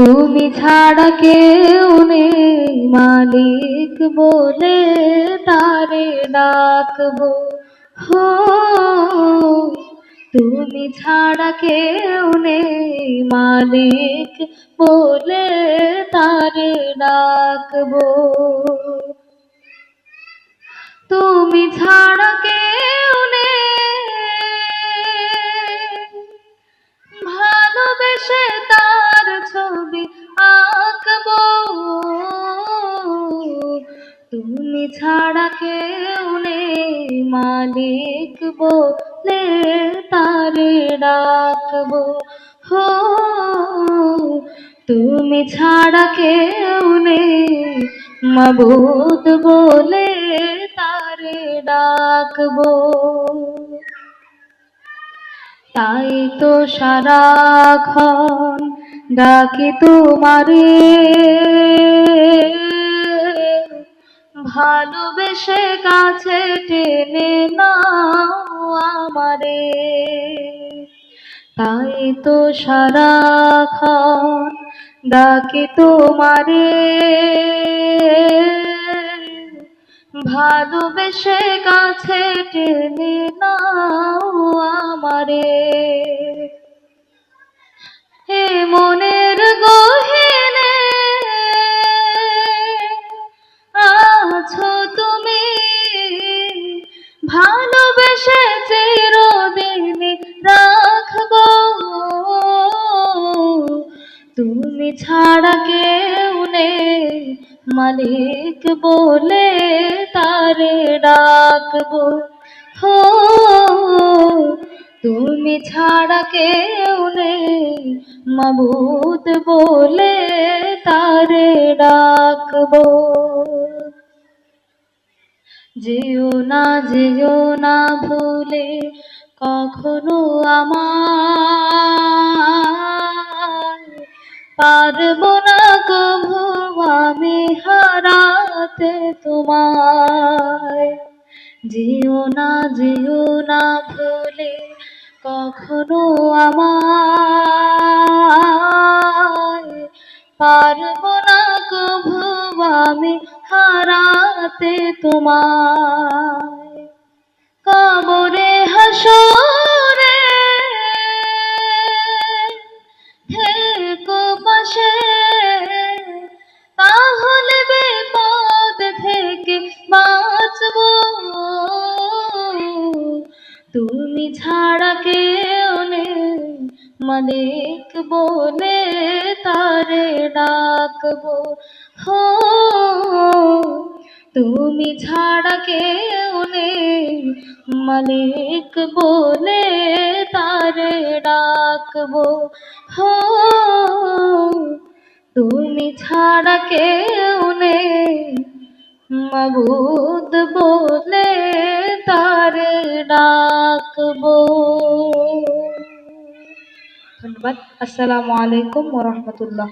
তুমি ছাড়া কেউ নেই মালিক বলে তারে ডাকবো। হো তুমি ছাড়া কেউ নেই মালিক বলে তারে ডাকবো। তুমি ছাড়া কেউ নেই ভালোবেসে তার ছবি আঁকবো। তুমি ছাড়া কেউ নেই মালিক বলে তারে ডাকবো। হো তুমি ছাড়া কেউ নেই মাবুদ বলে তারে ডাকবো। তাই তো সারাক্ষণ ডাকি তোমারে, ভালোবেসে কাছে টেনে নাও আমারে। তাই তো সারাক্ষণ ডাকি তোমারে, ভালোবেসে কাছে টেনে নাও আমারে। এ মনের গহীনে আছো তুমি, ভালোবেসে চিরদিন রাখবো। তুমি ছাড়া কেউ নেই মালিক বলে তারে ডাকবো। হো তুমি ছাড়া কেউ নেই মাবুদ বলে তারে ডাকবো। যেও না ভুলে কখনো আমায়, পারবো না কভু আমি হারাতে তোমায়। যেও না ভুলে কখনো আমায়, পারবো না কভু আমি হারাতে তোমায়। কবরে হাসরে থেকো পাশে, তাহলে বিপদ থেকে বাঁচবো। তুমি ছাড়া কেউ নেই মালিক বলে তারে ডাকবো। হো তুমি ছাড়া কেউ নেই মালিক বলে তারে ডাকবো। হো তুমি ছাড়া কেউ নেই মাবুদ বলে তারে ডাকবো। ধন্যবাদ। আসসালামু আলাইকুম ওয়া রাহমাতুল্লাহ।